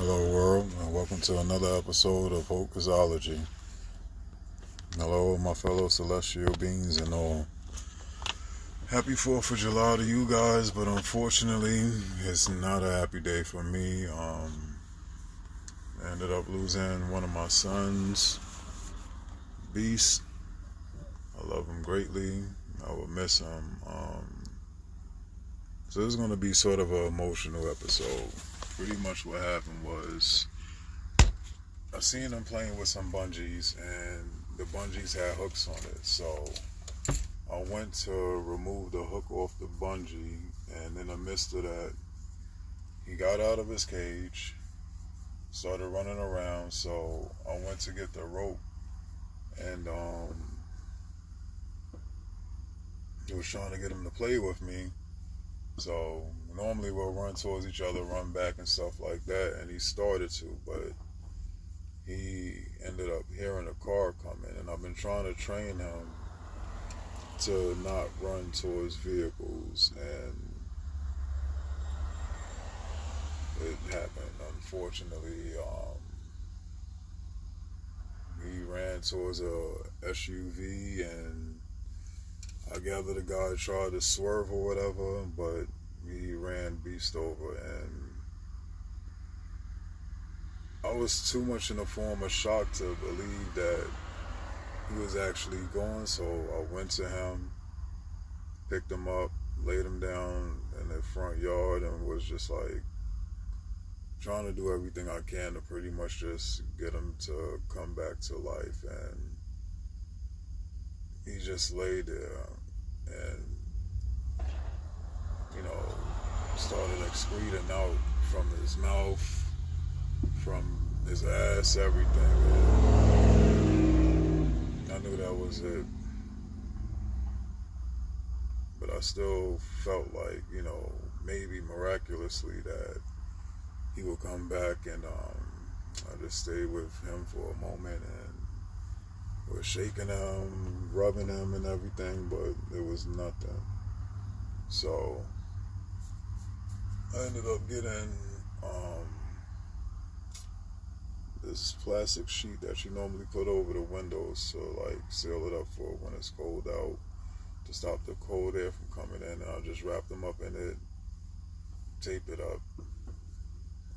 Hello world, and welcome to another episode of Hocusology. Hello my fellow celestial beings and all. Happy 4th of July to you guys, but unfortunately it's not a happy day for me. I ended up losing one of my sons, Beast. I love him greatly. I will miss him. So this is going to be sort of an emotional episode. Pretty much what happened was I seen him playing with some bungees, and the bungees had hooks on it. So I went to remove the hook off the bungee, and in the midst of that, he got out of his cage, started running around. So I went to get the rope, and he was trying to get him to play with me. So normally we'll run towards each other, run back and stuff like that, and he started to, but he ended up hearing a car coming, and I've been trying to train him to not run towards vehicles, and it happened. Unfortunately, he ran towards a SUV, and I gather the guy tried to swerve or whatever, but he ran Beast over, and I was too much in a form of shock to believe that he was actually gone. So I went to him, picked him up, laid him down in the front yard, and was just like trying to do everything I can to pretty much just get him to come back to life. And he just lay there and, started excreting out from his mouth, from his ass, everything. And I knew that was it. But I still felt like, maybe miraculously that he would come back, and I just stayed with him for a moment and was shaking him, rubbing him and everything, but it was nothing. So I ended up getting this plastic sheet that you normally put over the windows to seal it up for when it's cold out, to stop the cold air from coming in. And I just wrapped them up in it, taped it up.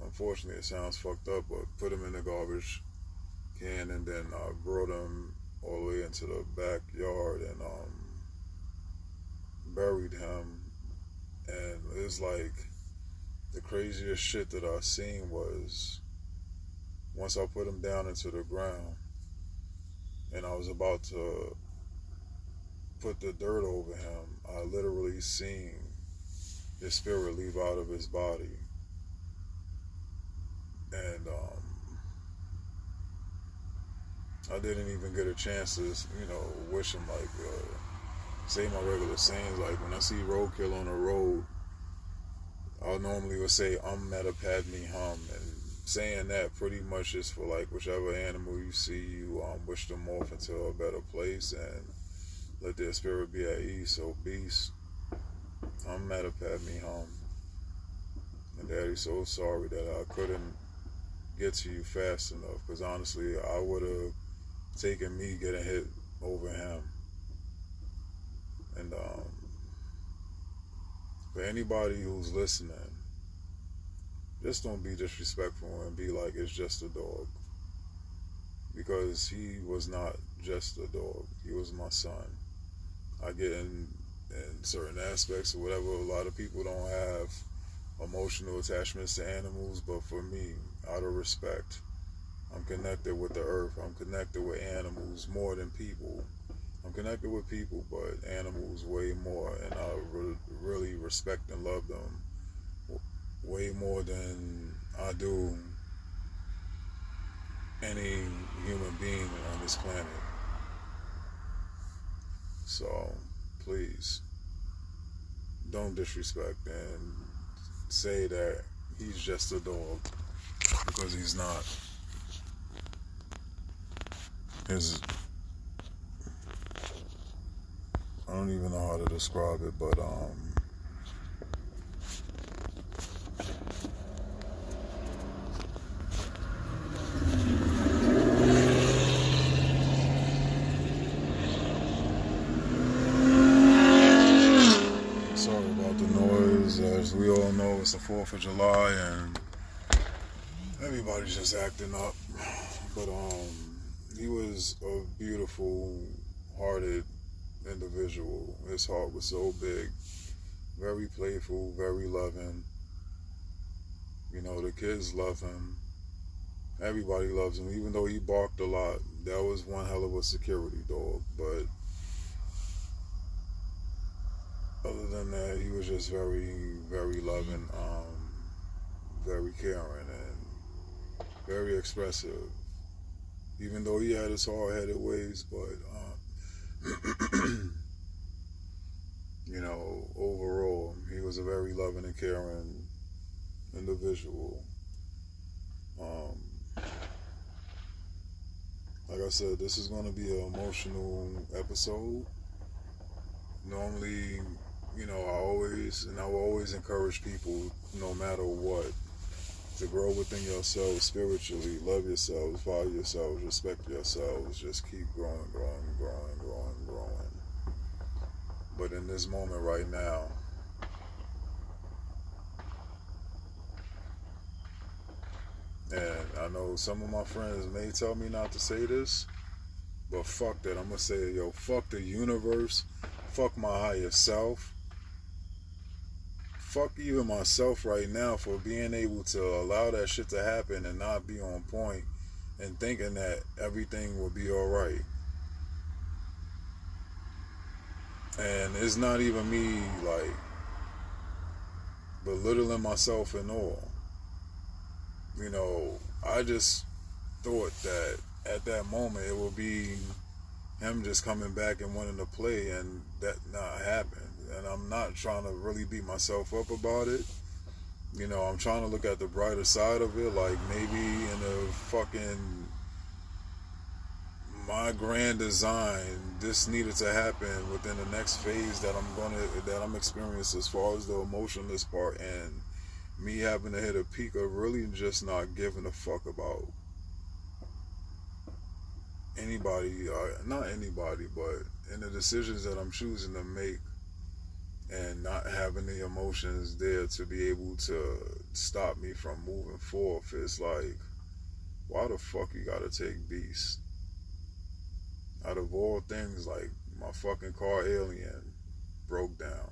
Unfortunately, it sounds fucked up, but put them in the garbage can, and then I brought them all the way into the backyard and buried him. And it was like the craziest shit that I seen was once I put him down into the ground and I was about to put the dirt over him, I literally seen his spirit leave out of his body. And I didn't even get a chance to, wish him, say my regular sayings. Like when I see roadkill on the road, I normally would say meta pad me hum, and saying that pretty much is for whichever animal you see, you wish them off into a better place and let their spirit be at ease. So Beast, meta pad me hum, and Daddy's so sorry that I couldn't get to you fast enough, because honestly I would have taken me getting hit over him. And for anybody who's listening, just don't be disrespectful and be like it's just a dog, because he was not just a dog. He was my son. I get in certain aspects or whatever, a lot of people don't have emotional attachments to animals, but for me, out of respect, I'm connected with the earth. I'm connected with animals more than people. I'm connected with people, but animals way more, and I really respect and love them way more than I do any human being on this planet. So please don't disrespect and say that he's just a dog, because he's not. I don't even know how to describe it, but 4th of July, and everybody's just acting up. But he was a beautiful hearted individual. His heart was so big, very playful, very loving. You know, the kids love him. Everybody loves him, even though he barked a lot. That was one hell of a security dog. But other than that, he was just very, very loving, very caring, and very expressive. Even though he had his hard-headed ways, but you know, overall, he was a very loving and caring individual. Like I said, this is going to be an emotional episode. Normally, you know, I will always encourage people, no matter what, to grow within yourselves spiritually, love yourselves, value yourselves, respect yourselves, just keep growing, growing, growing, growing, growing. But in this moment right now, and I know some of my friends may tell me not to say this, but fuck that. I'm going to say it, yo, fuck the universe, fuck my higher self, fuck even myself right now for being able to allow that shit to happen and not be on point and thinking that everything will be alright. And it's not even me, like, belittling myself and all. You know, I just thought that at that moment it would be him just coming back and wanting to play, and that not happened. And I'm not trying to really beat myself up about it. You know, I'm trying to look at the brighter side of it, like maybe in a fucking my grand design, this needed to happen within the next phase that I'm experiencing as far as the emotionless part, and me having to hit a peak of really just not giving a fuck about anybody, not anybody, but in the decisions that I'm choosing to make, and not having the emotions there to be able to stop me from moving forth. It's like, why the fuck you gotta take Beast? Out of all things, like, my fucking car Alien broke down.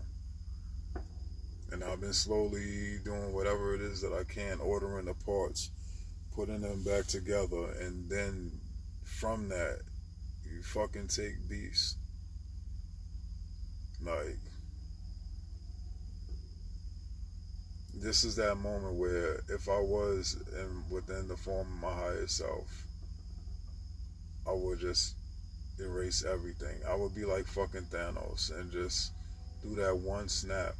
And I've been slowly doing whatever it is that I can, ordering the parts, putting them back together, and then from that, you fucking take Beast. Like, this is that moment where if I was within the form of my higher self, I would just erase everything. I would be like fucking Thanos and just do that one snap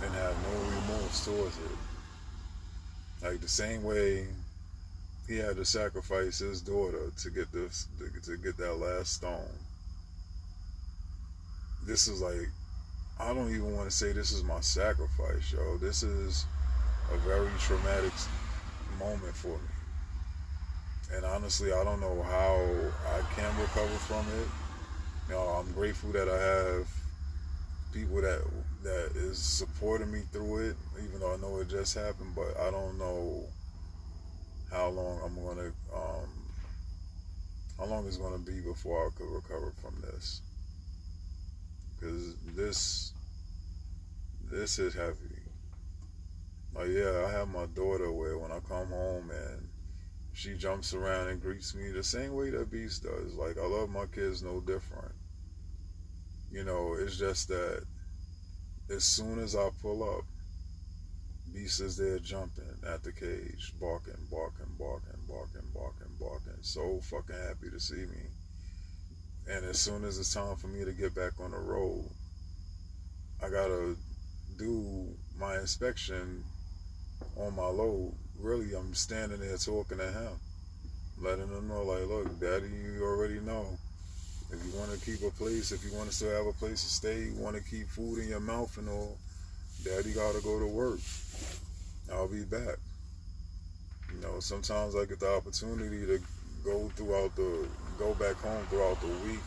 and have no remorse towards it. Like the same way he had to sacrifice his daughter to get this, to get that last stone. This is like, I don't even want to say this is my sacrifice, yo. This is a very traumatic moment for me. And honestly, I don't know how I can recover from it. You know, I'm grateful that I have people that is supporting me through it, even though I know it just happened, but I don't know how long how long it's gonna be before I could recover from this. Because this is heavy. Like, yeah, I have my daughter where when I come home and she jumps around and greets me the same way that Beast does. Like, I love my kids no different. You know, it's just that as soon as I pull up, Beast is there jumping at the cage, barking, barking, barking, barking, barking, barking. So fucking happy to see me. And as soon as it's time for me to get back on the road, I gotta do my inspection on my load. Really, I'm standing there talking to him, letting him know, like, look, Daddy, you already know. If you want to keep a place, if you want to still have a place to stay, you want to keep food in your mouth and all, Daddy gotta go to work. I'll be back. You know, sometimes I get the opportunity to go back home throughout the week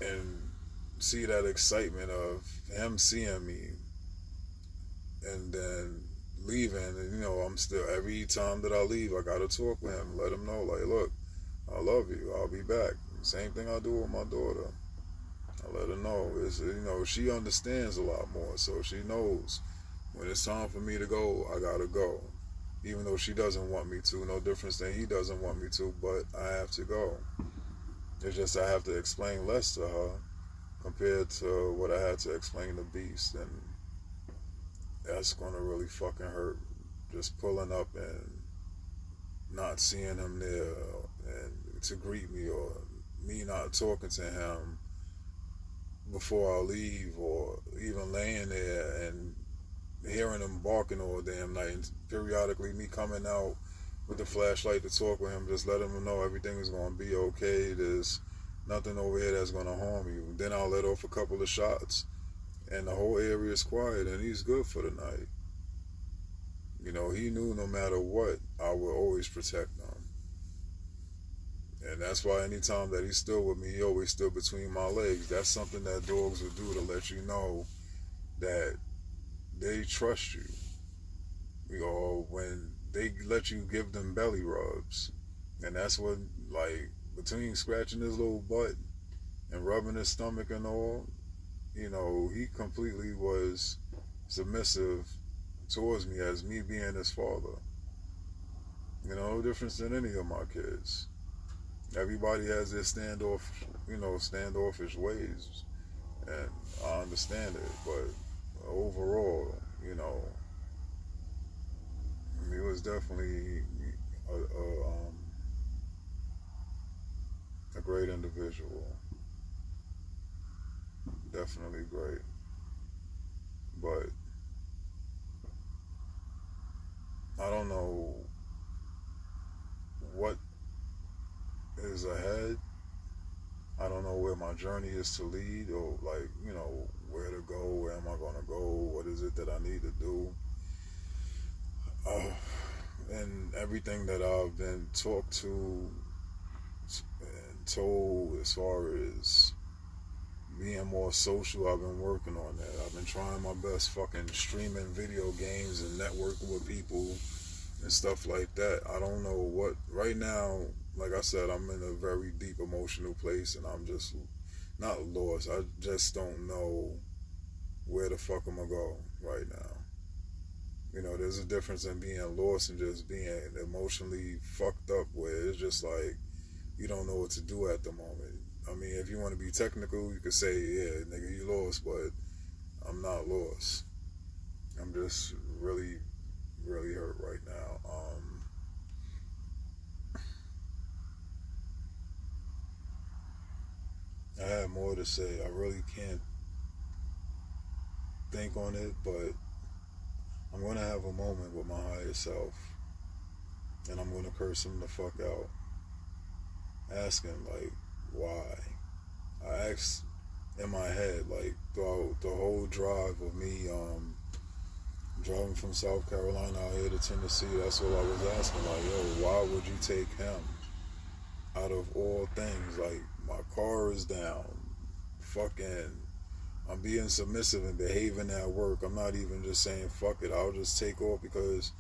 and see that excitement of him seeing me and then leaving, and I'm still, every time that I leave, I gotta talk with him, let him know, like, look, I love you, I'll be back. Same thing I do with my daughter. I let her know. She understands a lot more, so she knows when it's time for me to go, I gotta go. Even though she doesn't want me to, no difference than he doesn't want me to, but I have to go. It's just I have to explain less to her compared to what I had to explain to Beast, and that's gonna really fucking hurt. Just pulling up and not seeing him there and to greet me, or me not talking to him before I leave, or even laying there and hearing him barking all damn night, and periodically me coming out with the flashlight to talk with him, just let him know everything is going to be okay. There's nothing over here that's going to harm you. Then I'll let off a couple of shots, and the whole area is quiet, and he's good for the night. He knew no matter what, I would always protect him. And that's why anytime that he's still with me, he always stood between my legs. That's something that dogs would do to let you know that they trust you. When they let you give them belly rubs. And that's what, like, between scratching his little butt and rubbing his stomach and all, he completely was submissive towards me as me being his father. No difference than any of my kids. Everybody has their standoffish ways, and I understand it, but overall, he was definitely a great individual. Definitely great. But I don't know what is ahead. I don't know where my journey is to lead, or where to go, where am I going to go, what is it that I need to do. And everything that I've been talked to and told as far as being more social, I've been working on that. I've been trying my best fucking streaming video games and networking with people and stuff like that. I don't know what, right now, like I said, I'm in a very deep emotional place, and I'm just not lost. I just don't know where the fuck I'm gonna go right now. There's a difference in being lost and just being emotionally fucked up, where it's just like you don't know what to do at the moment. I mean, if you want to be technical, you could say, yeah, nigga, you lost, but I'm not lost. I'm just really, really hurt right now. I have more to say. I really can't think on it, but I'm going to have a moment with my higher self, and I'm going to curse him the fuck out. Ask him, like, why? I asked in my head, like, throughout the whole drive of me driving from South Carolina out here to Tennessee, that's what I was asking, like, yo, why would you take him out of all things? Like, my car is down, fucking, I'm being submissive and behaving at work. I'm not even just saying fuck it, I'll just take off because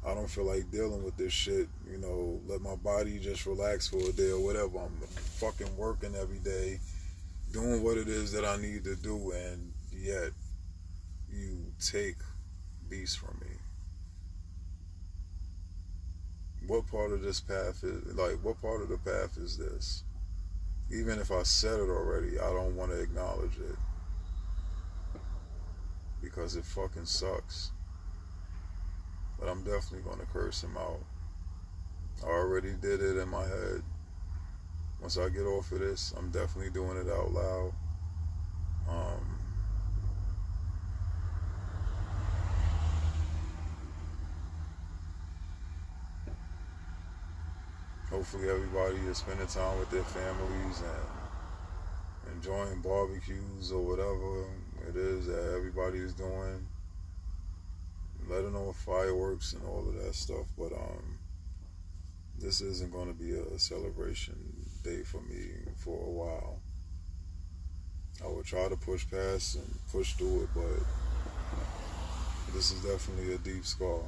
I don't feel like dealing with this shit. Let my body just relax for a day or whatever. I'm fucking working every day, doing what it is that I need to do, and yet you take Beast from me. What part of this path is, what part of the path is this? Even if I said it already, I don't want to acknowledge it, because it fucking sucks. But I'm definitely going to curse him out. I already did it in my head. Once I get off of this, I'm definitely doing it out loud. Hopefully everybody is spending time with their families and enjoying barbecues or whatever it is that everybody is doing. Let them know fireworks and all of that stuff, but this isn't going to be a celebration day for me for a while. I will try to push past and push through it, but this is definitely a deep scar.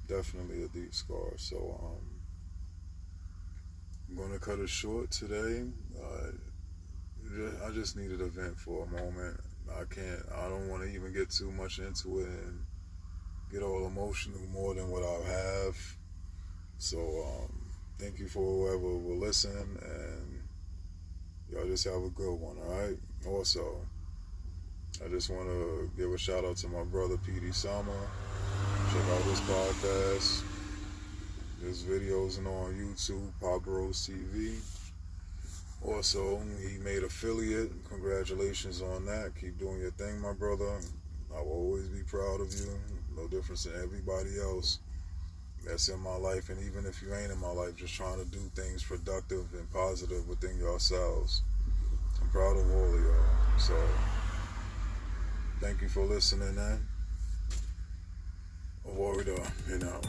Definitely a deep scar. So I'm gonna cut it short today. I just needed a vent for a moment. I don't want to even get too much into it and get all emotional more than what I have. So thank you for whoever will listen, and y'all just have a good one, alright? Also, I just want to give a shout out to my brother PD Sama. Check out his podcast. His videos and on YouTube, Pop Rose TV. Also, he made affiliate. Congratulations on that. Keep doing your thing, my brother. I will always be proud of you. No difference than everybody else that's in my life. And even if you ain't in my life, just trying to do things productive and positive within yourselves. I'm proud of all of y'all. So, thank you for listening in. Avoid, you know.